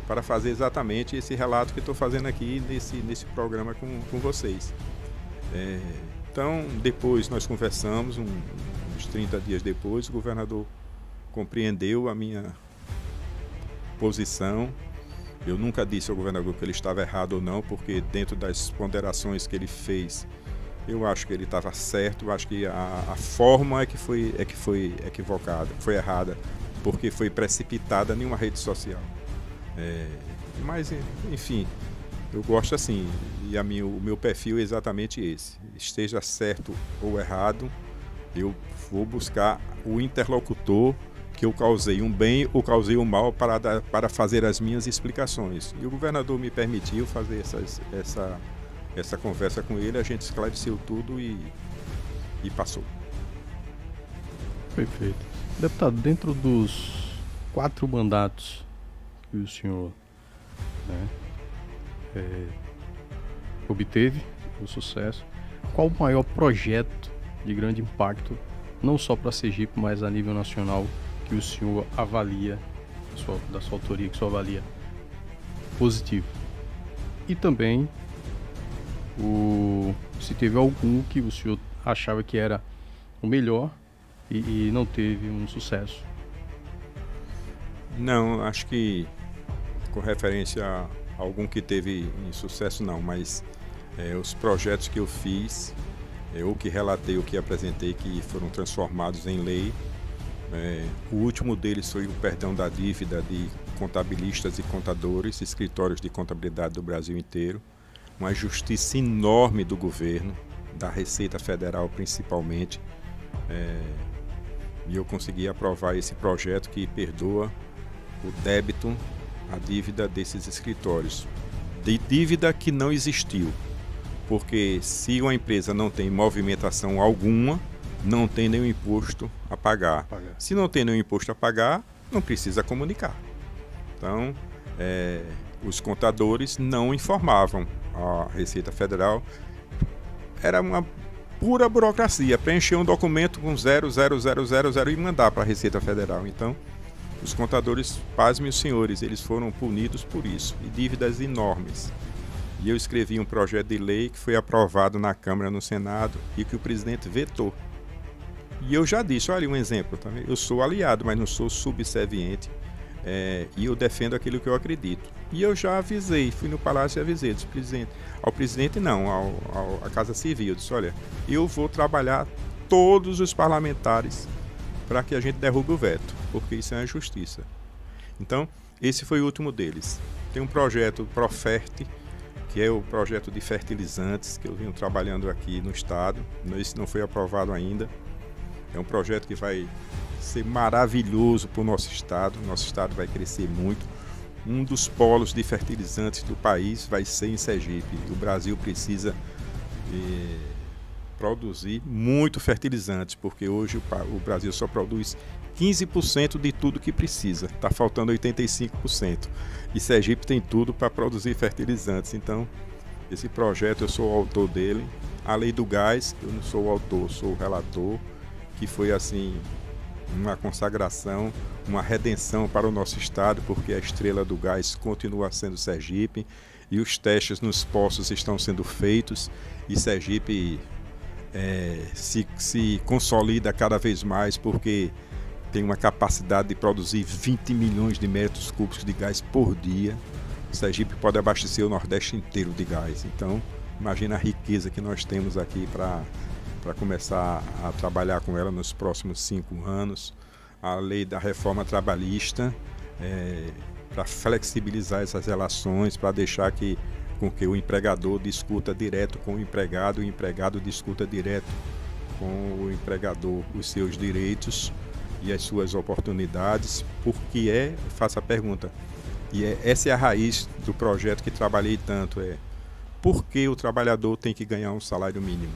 para fazer exatamente esse relato que estou fazendo aqui nesse programa com vocês. Então, depois nós conversamos, uns 30 dias depois, o governador compreendeu a minha posição. Eu nunca disse ao governador que ele estava errado ou não, porque dentro das ponderações que ele fez, eu acho que ele estava certo. Eu acho que a forma é que foi equivocada, foi errada, porque foi precipitada em uma rede social. Mas, enfim, eu gosto assim, e o meu perfil é exatamente esse. Esteja certo ou errado, eu vou buscar o interlocutor que eu causei um bem ou causei um mal para fazer as minhas explicações. E o governador me permitiu fazer essa conversa com ele, a gente esclareceu tudo e passou. Perfeito. Deputado, dentro dos 4 mandatos que o senhor obteve o sucesso, qual o maior projeto de grande impacto, não só para Sergipe, mas a nível nacional, que o senhor avalia, da sua autoria, que o senhor avalia positivo? E também, se teve algum que o senhor achava que era o melhor e não teve um sucesso? Não, acho que com referência a algum que teve insucesso não, mas os projetos que eu fiz, ou que relatei, ou que apresentei, que foram transformados em lei. O último deles foi o perdão da dívida de contabilistas e contadores, escritórios de contabilidade do Brasil inteiro. Uma justiça enorme do governo, da Receita Federal principalmente. E eu consegui aprovar esse projeto que perdoa o débito, a dívida desses escritórios. De dívida que não existiu. Porque se uma empresa não tem movimentação alguma, não tem nenhum imposto a pagar. Se não tem nenhum imposto a pagar, não precisa comunicar. Então, os contadores não informavam a Receita Federal. Era uma pura burocracia, preencher um documento com 00000 e mandar para a Receita Federal. Então, os contadores, pasmem os senhores, eles foram punidos por isso, e dívidas enormes. E eu escrevi um projeto de lei que foi aprovado na Câmara, no Senado, e que o presidente vetou. E eu já disse, olha um exemplo também, eu sou aliado, mas não sou subserviente, e eu defendo aquilo que eu acredito. E eu já avisei, fui no Palácio e avisei, disse, ao presidente não, à Casa Civil, eu disse, olha, eu vou trabalhar todos os parlamentares para que a gente derrube o veto, porque isso é uma injustiça. Então, esse foi o último deles. Tem um projeto Proferte, que é o projeto de fertilizantes, que eu venho trabalhando aqui no estado. Esse não foi aprovado ainda. É um projeto que vai ser maravilhoso para o nosso estado. Nosso estado vai crescer muito. Um dos polos de fertilizantes do país vai ser em Sergipe. O Brasil precisa produzir muito fertilizantes, porque hoje o Brasil só produz 15% de tudo que precisa, está faltando 85%. E Sergipe tem tudo para produzir fertilizantes. Então, esse projeto eu sou o autor dele. A Lei do Gás, eu não sou o autor, sou o relator, que foi assim uma consagração, uma redenção para o nosso estado, porque a estrela do gás continua sendo Sergipe e os testes nos poços estão sendo feitos e Sergipe se consolida cada vez mais, porque tem uma capacidade de produzir 20 milhões de metros cúbicos de gás por dia. O Sergipe pode abastecer o Nordeste inteiro de gás. Então, imagina a riqueza que nós temos aqui para começar a trabalhar com ela nos próximos 5 anos. A lei da reforma trabalhista, para flexibilizar essas relações, para deixar com que o empregador discuta direto com o empregado discuta direto com o empregador os seus direitos. e as suas oportunidades, porque faço a pergunta, essa é a raiz do projeto que trabalhei tanto, por que o trabalhador tem que ganhar um salário mínimo?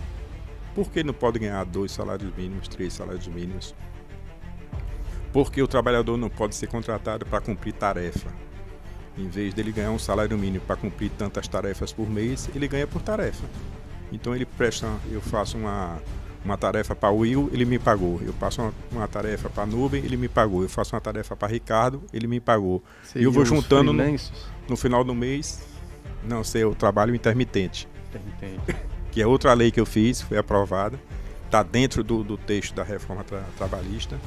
Por que não pode ganhar 2 salários mínimos, 3 salários mínimos? Por que o trabalhador não pode ser contratado para cumprir tarefa? Em vez dele ganhar um salário mínimo para cumprir tantas tarefas por mês, ele ganha por tarefa. Então eu faço uma tarefa para o Will, ele me pagou. Eu faço uma tarefa para a Nubem, ele me pagou. Eu faço uma tarefa para Ricardo, ele me pagou. E eu vou juntando no final do mês. Não sei, o trabalho intermitente. Que é outra lei que eu fiz, foi aprovada. Está dentro do texto da reforma trabalhista,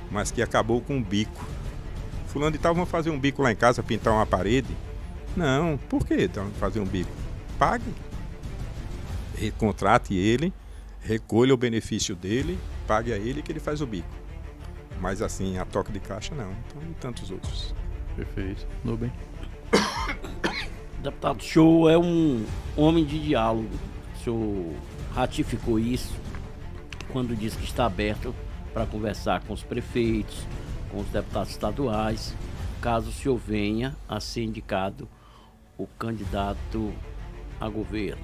mas que acabou com um bico. Fulano de tal, vamos fazer um bico lá em casa, pintar uma parede? Não, por que fazer um bico? Pague. Contrate ele, recolha o benefício dele, pague a ele que ele faz o bico. Mas assim, a toque de caixa não. Então, e tantos outros. Perfeito. Nubem. Deputado, o senhor é um homem de diálogo. O senhor ratificou isso quando disse que está aberto para conversar com os prefeitos, com os deputados estaduais, caso o senhor venha a ser indicado o candidato a governo.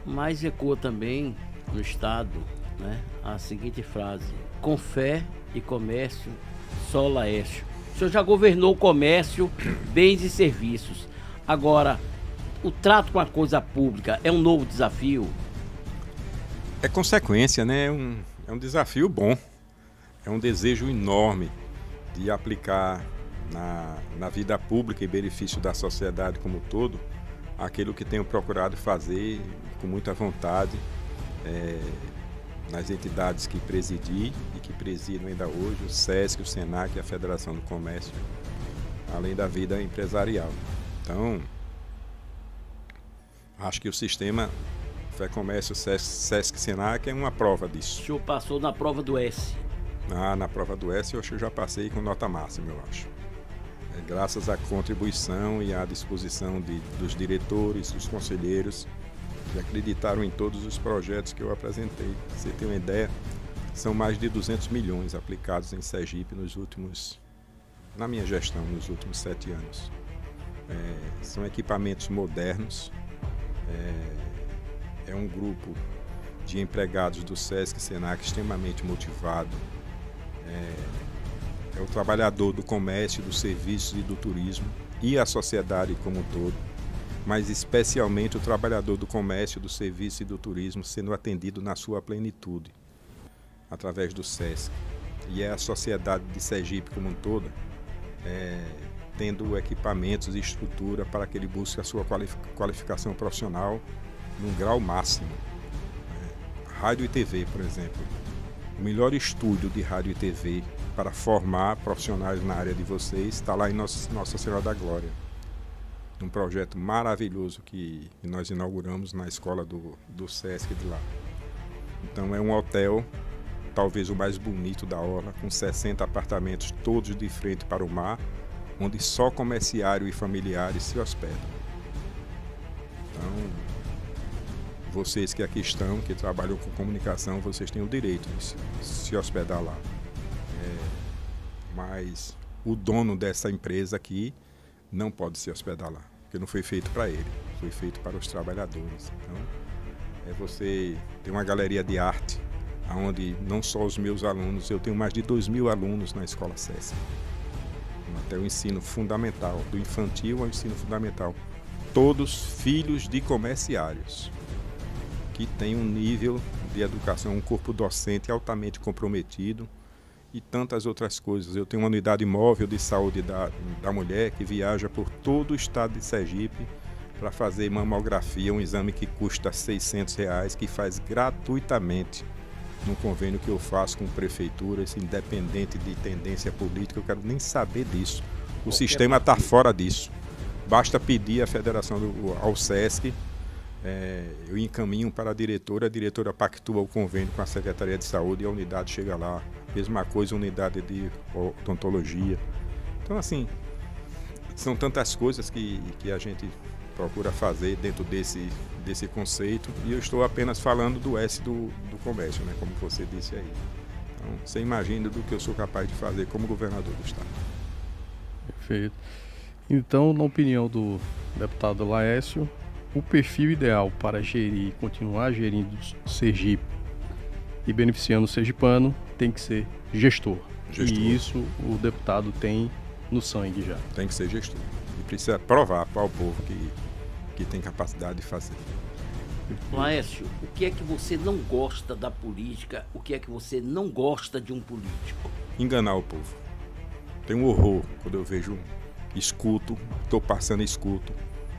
Mas ecoa também no Estado, né, a seguinte frase: com fé e comércio, só Laércio. O senhor já governou o comércio, bens e serviços. Agora, o trato com a coisa pública é um novo desafio? É consequência, né? É um desafio bom. É um desejo enorme de aplicar na vida pública, em benefício da sociedade como um todo, aquilo que tenho procurado fazer com muita vontade nas entidades que presidi e que presido ainda hoje, o SESC, o SENAC e a Federação do Comércio, além da vida empresarial. Então, acho que o sistema Fé Comércio, SESC, SENAC é uma prova disso. O senhor passou na prova do S? Na prova do S, eu acho que eu já passei com nota máxima, eu acho. Graças à contribuição e à disposição dos diretores, dos conselheiros, que acreditaram em todos os projetos que eu apresentei. Pra você ter uma ideia, são mais de 200 milhões aplicados em Sergipe na minha gestão, nos últimos 7 anos. São equipamentos modernos, é um grupo de empregados do SESC e SENAC extremamente motivado, é o trabalhador do comércio, dos serviços e do turismo e a sociedade como um todo, mas especialmente o trabalhador do comércio, do serviço e do turismo sendo atendido na sua plenitude, através do SESC. E é a sociedade de Sergipe como um todo, tendo equipamentos e estrutura para que ele busque a sua qualificação profissional num grau máximo. Rádio e TV, por exemplo. O melhor estúdio de rádio e TV para formar profissionais na área de vocês está lá em Nossa Senhora da Glória. Um projeto maravilhoso que nós inauguramos na escola do SESC de lá. Então é um hotel, talvez o mais bonito da orla, com 60 apartamentos todos de frente para o mar, onde só comerciário e familiares se hospedam. Então, vocês que aqui estão, que trabalham com comunicação, vocês têm o direito de se hospedar lá. Mas o dono dessa empresa aqui não pode se hospedar lá, porque não foi feito para ele, foi feito para os trabalhadores. Então, você tem uma galeria de arte, onde não só os meus alunos, eu tenho mais de 2.000 alunos na Escola SESC, até o ensino fundamental, do infantil ao ensino fundamental, todos filhos de comerciários, que tem um nível de educação, um corpo docente altamente comprometido e tantas outras coisas. Eu tenho uma unidade móvel de saúde da mulher que viaja por todo o estado de Sergipe para fazer mamografia, um exame que custa R$600, que faz gratuitamente num convênio que eu faço com prefeituras, independente de tendência política. Eu quero nem saber disso. O sistema está fora disso. Basta pedir à federação, ao SESC, eu encaminho para a diretora pactua o convênio com a Secretaria de Saúde e a unidade chega lá. Mesma coisa, unidade de odontologia. Então, assim, são tantas coisas que a gente procura fazer dentro desse conceito, e eu estou apenas falando do S do comércio, né, como você disse aí. Então, você imagina do que eu sou capaz de fazer como governador do estado. Perfeito. Então, na opinião do deputado Laércio, o perfil ideal para continuar gerindo Sergipe e beneficiando o sergipano tem que ser gestor. E isso o deputado tem no sangue já. Tem que ser gestor. E precisa provar para o povo que tem capacidade de fazer. Laércio, o que é que você não gosta da política? O que é que você não gosta de um político? Enganar o povo. Tem um horror quando eu vejo, escuto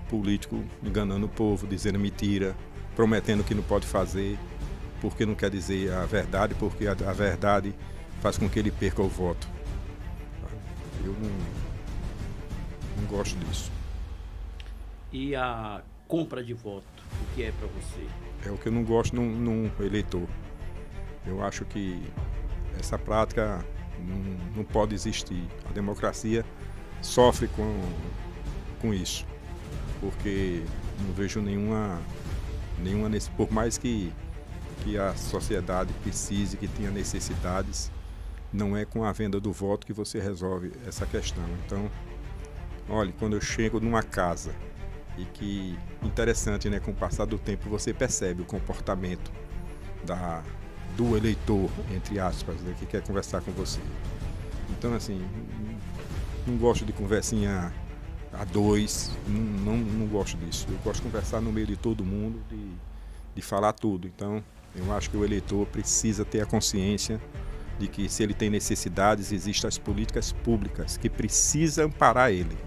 político enganando o povo, dizendo mentira, prometendo que não pode fazer, porque não quer dizer a verdade, porque a verdade faz com que ele perca o voto. Eu não gosto disso. E a compra de voto, o que é para você? É o que eu não gosto num eleitor. Eu acho que essa prática não pode existir. A democracia sofre com isso, porque não vejo nenhuma por mais que a sociedade precise, que tenha necessidades, não é com a venda do voto que você resolve essa questão. Então, olha, quando eu chego numa casa, e que interessante, né, com o passar do tempo você percebe o comportamento do eleitor, entre aspas, né, que quer conversar com você. Então, assim, não gosto de conversinha a dois, não gosto disso. Eu gosto de conversar no meio de todo mundo, de falar tudo. Então, eu acho que o eleitor precisa ter a consciência de que, se ele tem necessidades, existem as políticas públicas que precisam amparar ele.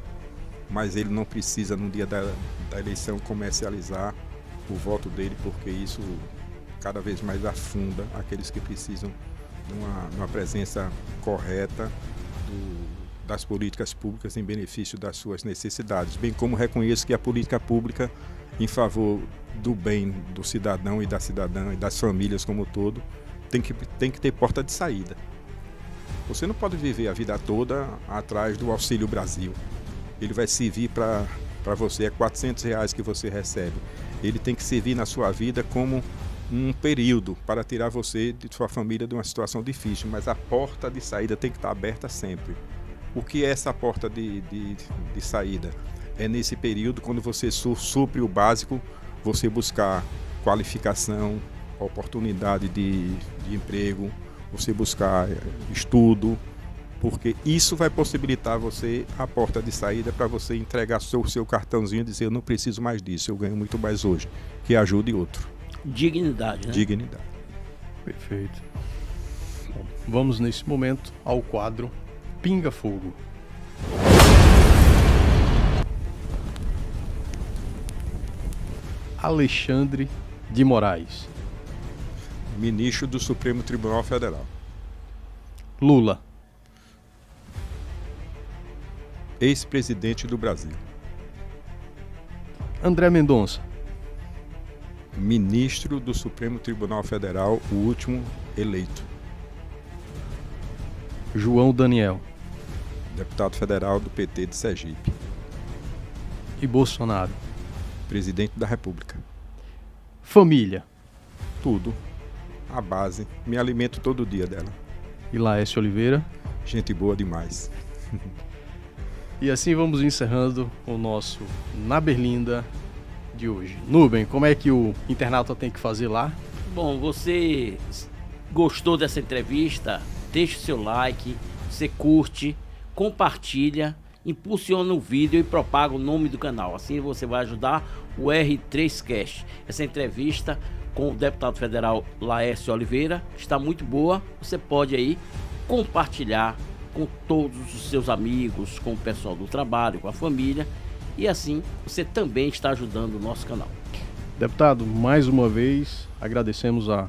Mas ele não precisa, no dia da eleição, comercializar o voto dele, porque isso cada vez mais afunda aqueles que precisam de uma presença correta das políticas públicas em benefício das suas necessidades, bem como reconheço que a política pública em favor do bem do cidadão e da cidadã e das famílias como um todo tem que ter porta de saída. Você não pode viver a vida toda atrás do Auxílio Brasil. Ele vai servir para você, é R$400 que você recebe. Ele tem que servir na sua vida como um período para tirar você de sua família de uma situação difícil, mas a porta de saída tem que estar aberta sempre. O que é essa porta de saída? É nesse período, quando você supre o básico, você buscar qualificação, oportunidade de emprego, você buscar estudo, porque isso vai possibilitar você a porta de saída para você entregar o seu cartãozinho e dizer: eu não preciso mais disso, eu ganho muito mais hoje, que ajude outro. Dignidade, né? Dignidade. Perfeito. Bom, vamos nesse momento ao quadro Pinga Fogo. Alexandre de Moraes. Ministro do Supremo Tribunal Federal. Lula. Ex-presidente do Brasil. André Mendonça. Ministro do Supremo Tribunal Federal, o último eleito. João Daniel. Deputado federal do PT de Sergipe. E Bolsonaro. Presidente da República. Família. Tudo. A base. Me alimento todo dia dela. E Laércio Oliveira. Gente boa demais. E assim vamos encerrando o nosso Na Berlinda de hoje. Nubem, como é que o internauta tem que fazer lá? Bom, você gostou dessa entrevista? Deixe o seu like, você curte, compartilha, impulsiona o vídeo e propaga o nome do canal. Assim você vai ajudar o R3Cast. Essa entrevista com o deputado federal Laércio Oliveira está muito boa. Você pode aí compartilhar com todos os seus amigos, com o pessoal do trabalho, com a família, e assim você também está ajudando o nosso canal. Deputado, mais uma vez agradecemos a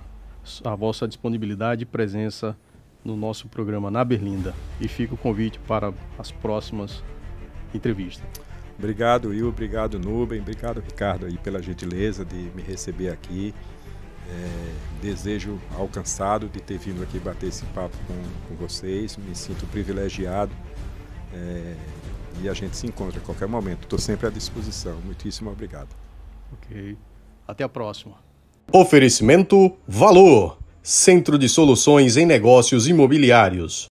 vossa disponibilidade e presença no nosso programa Na Berlinda, e fica o convite para as próximas entrevistas. Obrigado, Will, obrigado, Nubem, obrigado, Ricardo, aí, pela gentileza de me receber aqui. Desejo alcançado de ter vindo aqui bater esse papo com vocês, me sinto privilegiado, e a gente se encontra a qualquer momento, estou sempre à disposição. Muitíssimo obrigado. Ok, até a próxima. Oferecimento Valor, Centro de Soluções em Negócios Imobiliários.